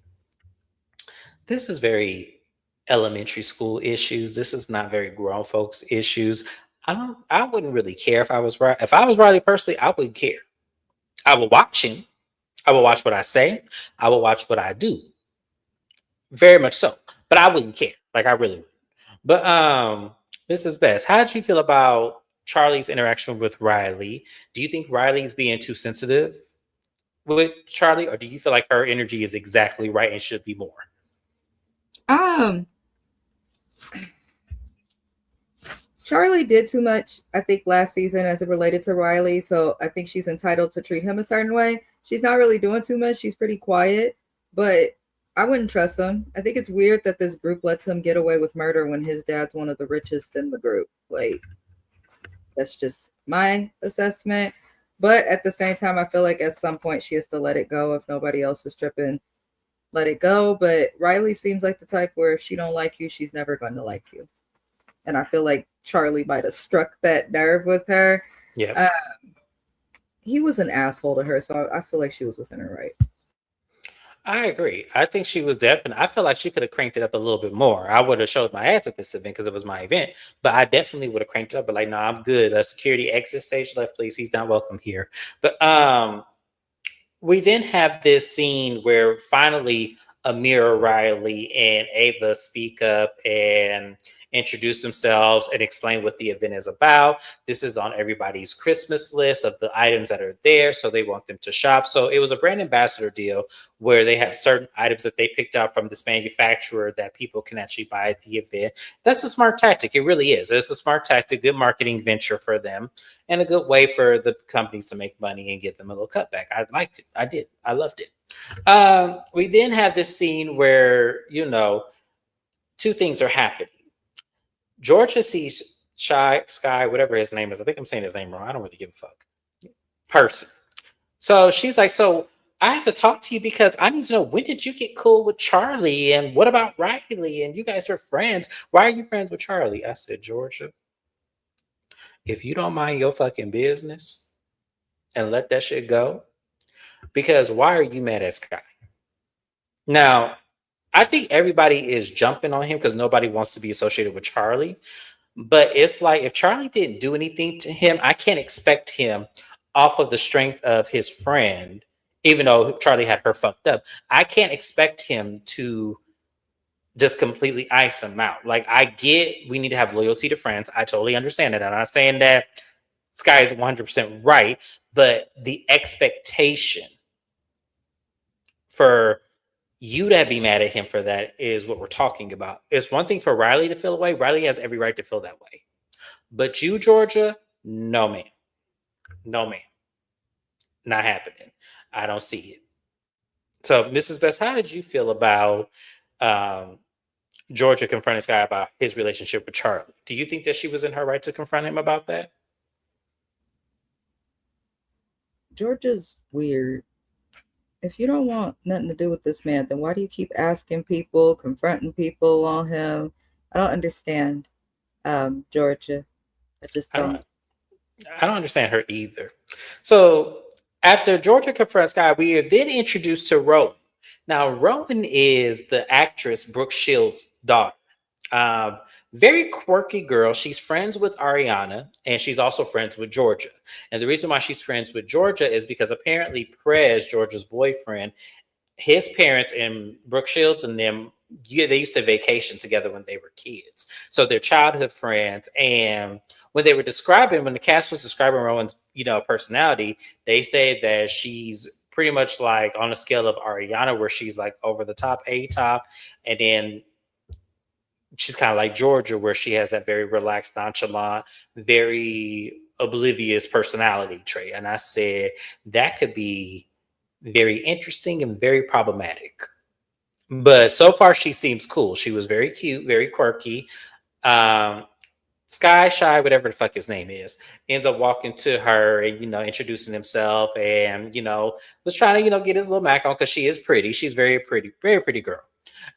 this is very elementary school issues. This is not very grown folks issues. I wouldn't really care if I was right. If I was Riley personally, I wouldn't care. I would watch him. I will watch what I say. I will watch what I do. Very much so. But I wouldn't care. Like I really wouldn't. But this is best. How did you feel about Charlie's interaction with Riley? Do you think Riley's being too sensitive with Charlie, or do you feel like her energy is exactly right and should be more? Charlie did too much, I think, last season as it related to Riley. So I think she's entitled to treat him a certain way. She's not really doing too much. She's pretty quiet, but I wouldn't trust him. I think it's weird that this group lets him get away with murder when his dad's one of the richest in the group. Like, that's just my assessment. But at the same time, I feel like at some point she has to let it go. If nobody else is tripping, let it go. But Riley seems like the type where if she don't like you, she's never going to like you. And I feel like Charlie might have struck that nerve with her. Yeah. He was an asshole to her, so I feel like she was within her right. I agree. I think she was definitely. I feel like she could have cranked it up a little bit more. I would have showed my ass at this event because it was my event, but I definitely would have cranked it up. But like, no, I'm good. Security exit stage left, please. He's not welcome here. But we then have this scene where finally Amira, Riley, and Ava speak up and introduce themselves and explain what the event is about. This is on everybody's Christmas list of the items that are there, so they want them to shop. So it was a brand ambassador deal where they have certain items that they picked out from this manufacturer that people can actually buy at the event. That's a smart tactic. It really is. It's a smart tactic, good marketing venture for them, and a good way for the companies to make money and get them a little cutback. I liked it. I did. I loved it. We then have this scene where, two things are happening. Georgia sees Sky, whatever his name is. I think I'm saying his name wrong. I don't really give a fuck. Person. So she's like, so I have to talk to you because I need to know, when did you get cool with Charlie? And what about Riley? And you guys are friends. Why are you friends with Charlie? I said, Georgia, if you don't mind your fucking business and let that shit go, because why are you mad at Sky? Now, I think everybody is jumping on him because nobody wants to be associated with Charlie. But it's like, if Charlie didn't do anything to him, I can't expect him, off of the strength of his friend, even though Charlie had her fucked up, I can't expect him to just completely ice him out. Like, I get we need to have loyalty to friends. I totally understand that. I'm not saying that Sky is 100% right, but the expectation for you to be mad at him for that is what we're talking about. It's one thing for Riley to feel away. Riley has every right to feel that way. But you, Georgia, no, man. No, man. Not happening. I don't see it. So, Mrs. Best, how did you feel about Georgia confronting Sky about his relationship with Charlie? Do you think that she was in her right to confront him about that? Georgia's weird. If you don't want nothing to do with this man, then why do you keep asking people, confronting people on him? I don't understand, Georgia. I just don't. I don't understand her either. So after Georgia confronts Sky, we are then introduced to Rowan. Now, Rowan is the actress Brooke Shields' daughter. Um, Very quirky girl. She's friends with Ariana, and she's also friends with Georgia. And the reason why she's friends with Georgia is because apparently Prez, Georgia's boyfriend, his parents and Brooke Shields and them, yeah, they used to vacation together when they were kids. So they're childhood friends. And when the cast was describing Rowan's, personality, they say that she's pretty much like on a scale of Ariana, where she's like over the top, A top, and then she's kind of like Georgia, where she has that very relaxed, nonchalant, very oblivious personality trait. And I said that could be very interesting and very problematic. But so far, she seems cool. She was very cute, very quirky. Um, Sky Shy, whatever the fuck his name is, ends up walking to her and introducing himself, and was trying to get his little mac on because she is pretty. She's very pretty girl.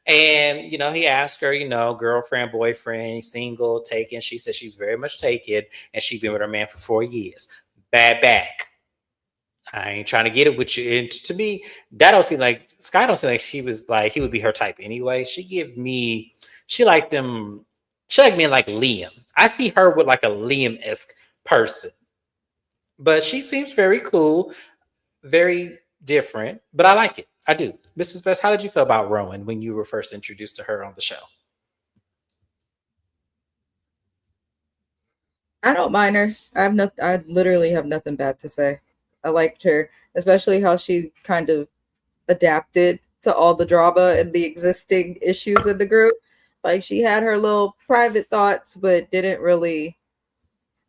And he asked her, girlfriend, boyfriend, single, taken. She said she's very much taken, and she's been with her man for 4 years. Bad back. I ain't trying to get it with you. And to me, that don't seem like Sky. Don't seem like she was like he would be her type anyway. She liked them. She like me like Liam. I see her with like a Liam-esque person, but she seems very cool, very different. But I like it. I do. Mrs. Best, how did you feel about Rowan when you were first introduced to her on the show? I don't mind her. I literally have nothing bad to say. I liked her, especially how she kind of adapted to all the drama and the existing issues in the group. Like, she had her little private thoughts, but didn't really,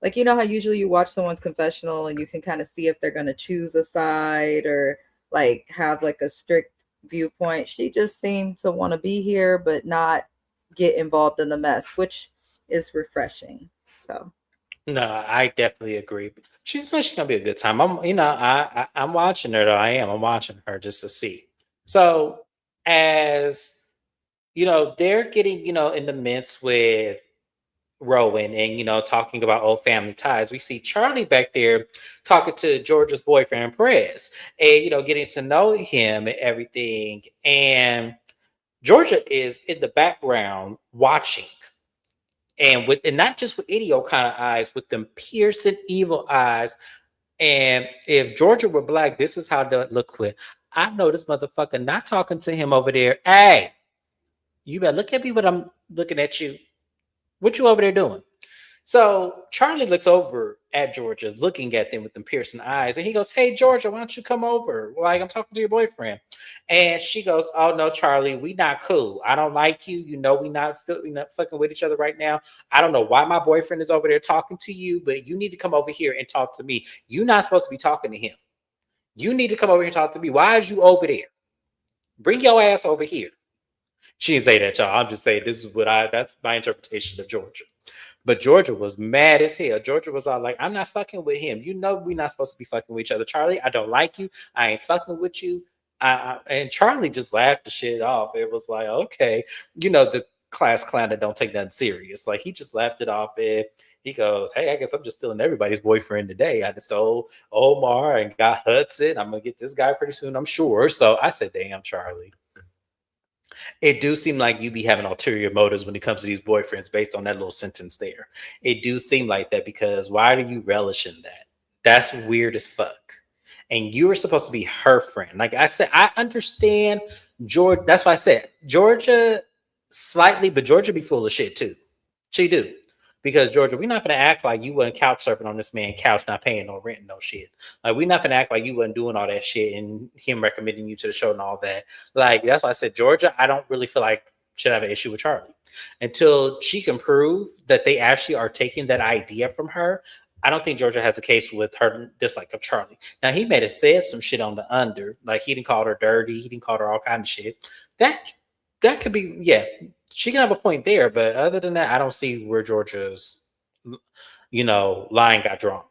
like, how usually you watch someone's confessional and you can kind of see if they're going to choose a side or like have like a strict viewpoint. She just seemed to want to be here but not get involved in the mess, which is refreshing. So No, I definitely agree. She's gonna be a good time. I'm watching her though. I'm watching her just to see. So as they're getting in the midst with Rowan and talking about old family ties. We see Charlie back there talking to Georgia's boyfriend Perez, and getting to know him and everything. And Georgia is in the background watching, and not just with idiot kind of eyes, with them piercing evil eyes. And if Georgia were black, this is how they look with. I know this motherfucker not talking to him over there. Hey, you better look at me when I'm looking at you. What you over there doing? So Charlie looks over at Georgia, looking at them with them piercing eyes, and he goes, "Hey, Georgia, why don't you come over? Like, I'm talking to your boyfriend." And she goes, "Oh no, Charlie, we not cool. I don't like you. We not fucking with each other right now. I don't know why my boyfriend is over there talking to you, but you need to come over here and talk to me. You're not supposed to be talking to him. You need to come over here and talk to me. Why is you over there? Bring your ass over here." She didn't say that, y'all. I'm just saying this is that's my interpretation of Georgia. But Georgia was mad as hell. Georgia was all like, I'm not fucking with him. You know we're not supposed to be fucking with each other. Charlie, I don't like you. I ain't fucking with you. And Charlie just laughed the shit off. It was like, okay, the class clown that don't take nothing serious. Like he just laughed it off. And he goes, hey, I guess I'm just stealing everybody's boyfriend today. I just stole Omar and got Hudson. I'm gonna get this guy pretty soon, I'm sure. So I said, damn, Charlie. It do seem like you be having ulterior motives when it comes to these boyfriends based on that little sentence there. It do seem like that because why do you relish in that? That's weird as fuck. And you were supposed to be her friend. Like I said, I understand Georgia. That's why I said Georgia slightly, but Georgia be full of shit too. She do. Because Georgia, we're not gonna act like you wasn't couch surfing on this man's couch, not paying no rent, no shit. Like we're not gonna act like you wasn't doing all that shit and him recommending you to the show and all that. Like that's why I said Georgia. I don't really feel like should have an issue with Charlie until she can prove that they actually are taking that idea from her. I don't think Georgia has a case with her dislike of Charlie. Now he may have said some shit on the under, like he didn't call her dirty, he didn't call her all kind of shit. That could be, yeah, she can have a point there, but other than that, I don't see where Georgia's, line got drawn.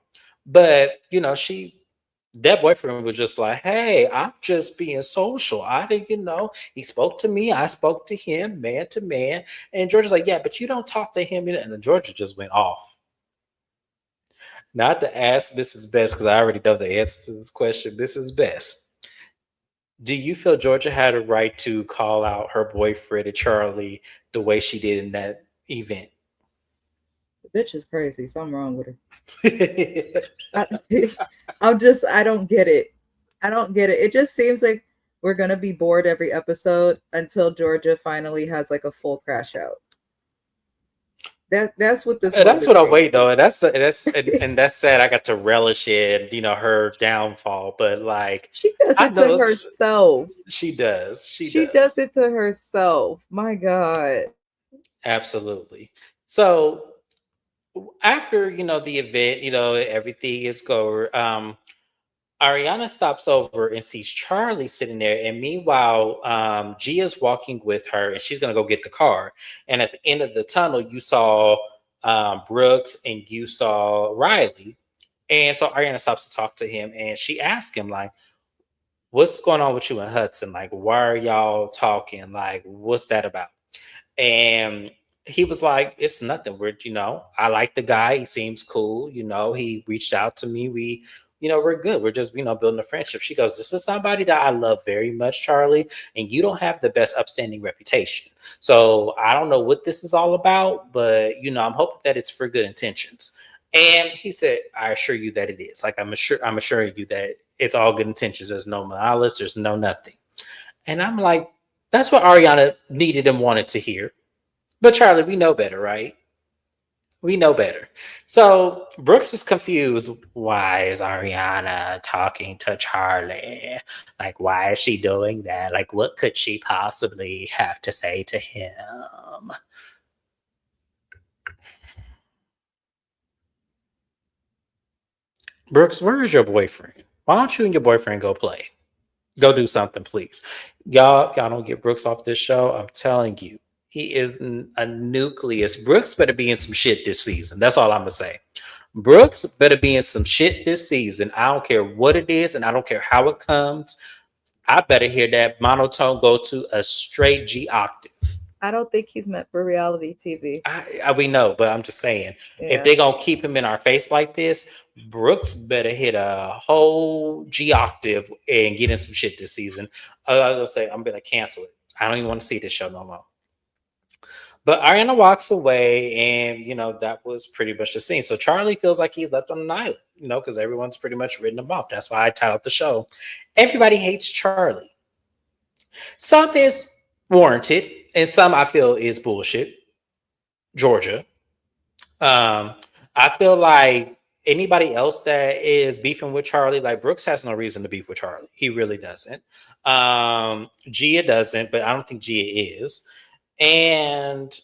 But that boyfriend was just like, hey, I'm just being social. I didn't, he spoke to me, I spoke to him, man to man, and Georgia's like, yeah, but you don't talk to him, and then Georgia just went off. Not to ask Mrs. Best because I already know the answer to this question. Mrs. Best, do you feel Georgia had a right to call out her boyfriend Charlie the way she did in that event? The bitch is crazy. Something wrong with her. I don't get it. I don't get it. It just seems like we're gonna be bored every episode until Georgia finally has like a full crash out. That's what this. That's what I wait though, and that's sad. I got to relish it, her downfall. But like, she does it to herself. She does. She does it to herself. My God. Absolutely. So after the event, everything is go. Ariana stops over and sees Charlie sitting there, and meanwhile, Gia's walking with her, and she's gonna go get the car. And at the end of the tunnel, you saw Brooks and you saw Riley, and so Ariana stops to talk to him, and she asks him like, "What's going on with you and Hudson? Like, why are y'all talking? Like, what's that about?" And he was like, it's nothing. I like the guy. He seems cool. He reached out to me. We're good. We're just, building a friendship. She goes, this is somebody that I love very much, Charlie, and you don't have the best upstanding reputation. So I don't know what this is all about, but, I'm hoping that it's for good intentions. And he said, I assure you that it is. Like, I'm assuring you that it's all good intentions. There's no malice. There's no nothing. And I'm like, that's what Ariana needed and wanted to hear. But Charlie, we know better, right? We know better. So Brooks is confused. Why is Ariana talking to Charlie? Like, why is she doing that? Like, what could she possibly have to say to him? Brooks, where is your boyfriend? Why don't you and your boyfriend go play? Go do something, please. Y'all don't get Brooks off this show. I'm telling you. He is a nucleus. Brooks better be in some shit this season. That's all I'm going to say. Brooks better be in some shit this season. I don't care what it is, and I don't care how it comes. I better hear that monotone go to a straight G octave. I don't think he's meant for reality TV. We know, but I'm just saying, if they're going to keep him in our face like this, Brooks better hit a whole G octave and get in some shit this season. I was going to say, I'm going to cancel it. I don't even want to see this show no more. But Ariana walks away, and that was pretty much the scene. So Charlie feels like he's left on an island, because everyone's pretty much written him off. That's why I titled the show, Everybody Hates Charlie. Some is warranted, and some I feel is bullshit. Georgia. I feel like anybody else that is beefing with Charlie, like Brooks has no reason to beef with Charlie. He really doesn't. Gia doesn't, but I don't think Gia is. And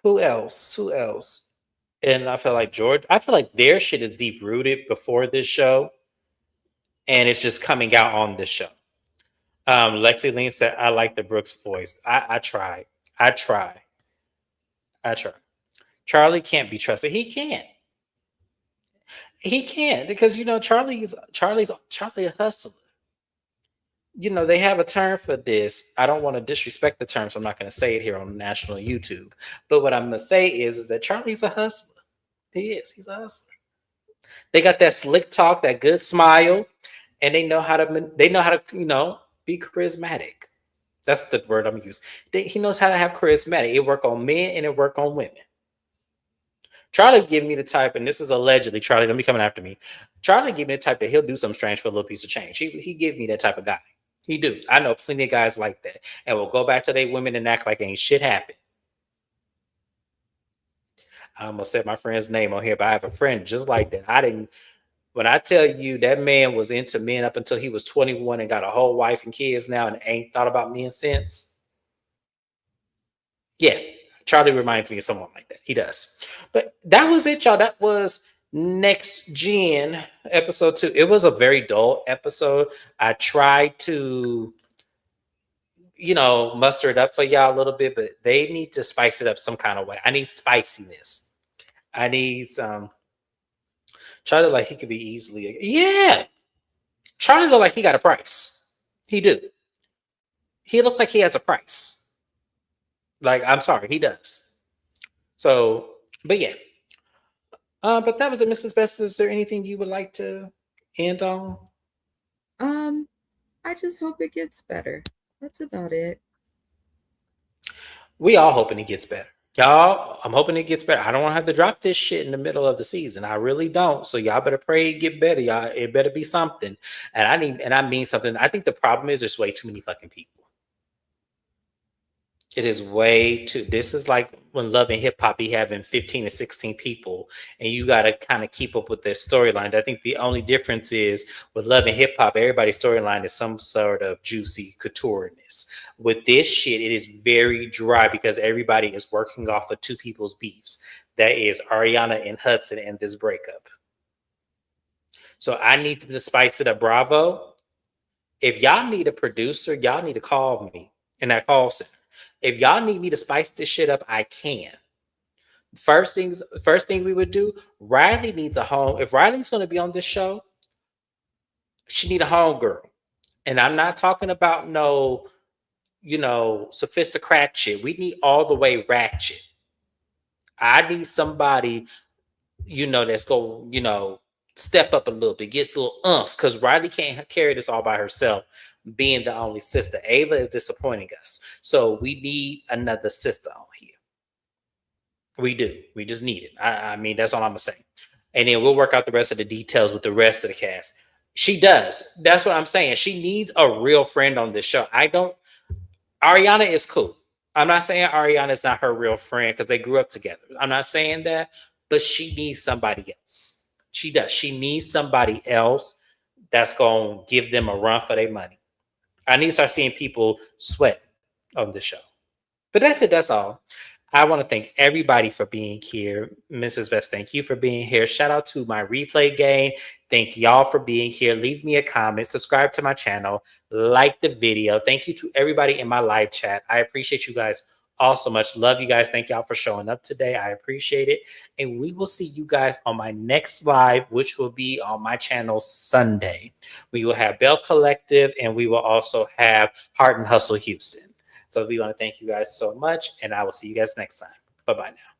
who else? And I feel like their shit is deep rooted before this show, and it's just coming out on this show. Lexi Lean said, I like the Brooks voice. I try. Charlie can't be trusted. He can't. He can't because Charlie a hustler. They have a term for this. I don't want to disrespect the term, so I'm not going to say it here on national YouTube. But what I'm going to say is that Charlie's a hustler. He is. He's a hustler. They got that slick talk, that good smile, and they know how to. Be charismatic. That's the word I'm using. He knows how to have charismatic. It work on men and it work on women. Charlie give me the type, and this is allegedly Charlie. Don't be coming after me. Charlie give me the type that he'll do something strange for a little piece of change. He give me that type of guy. He do. I know plenty of guys like that, and will go back to their women and act like ain't shit happened. I almost said my friend's name on here, but I have a friend just like that. When I tell you that man was into men up until he was 21 and got a whole wife and kids now and ain't thought about men since. Yeah, Charlie reminds me of someone like that. He does. But that was it, y'all. That was Next Gen episode 2. It was a very dull episode. I tried to, muster it up for y'all a little bit, but they need to spice it up some kind of way. I need spiciness. I need some. Charlie like he could be easily. Yeah. Charlie look like he got a price. He do. He looked like he has a price. Like, I'm sorry, he does. So, but yeah. But that was it, Mrs. Best. Is there anything you would like to end on? I just hope it gets better. That's about it. We all hoping it gets better. Y'all, I'm hoping it gets better. I don't want to have to drop this shit in the middle of the season. I really don't. So y'all better pray it get better. Y'all, it better be something. And I mean something. I think the problem is there's way too many fucking people. It is way too. This is like when Love and Hip Hop be having 15 to 16 people, and you got to kind of keep up with their storyline. I think the only difference is with Love and Hip Hop, everybody's storyline is some sort of juicy coutureness. With this shit, it is very dry because everybody is working off of two people's beefs. That is Ariana and Hudson and this breakup. So I need them to spice it up. Bravo. If y'all need a producer, y'all need to call me in that call center. If y'all need me to spice this shit up, I can. First thing we would do, Riley needs a home. If Riley's going to be on this show, she need a home girl. And I'm not talking about no, sophisticated shit. We need all the way ratchet. I need somebody, that's going, step up a little bit, gets a little because Riley can't carry this all by herself, being the only sister. Ava is disappointing us. So we need another sister on here. We do. We just need it. I mean, that's all I'm going to say. And then we'll work out the rest of the details with the rest of the cast. She does. That's what I'm saying. She needs a real friend on this show. Ariana is cool. I'm not saying Ariana is not her real friend because they grew up together. I'm not saying that, but she needs somebody else. She does. She needs somebody else that's going to give them a run for their money. I need to start seeing people sweat on the show. But that's it. That's all. I want to thank everybody for being here. Mrs. Best, thank you for being here. Shout out to my replay gang. Thank y'all for being here. Leave me a comment. Subscribe to my channel. Like the video. Thank you to everybody in my live chat. I appreciate you guys all so much. Love you guys. Thank y'all for showing up today. I appreciate it. And we will see you guys on my next live, which will be on my channel Sunday. We will have Bell Collective and we will also have Heart and Hustle Houston. So we want to thank you guys so much, and I will see you guys next time. Bye-bye now.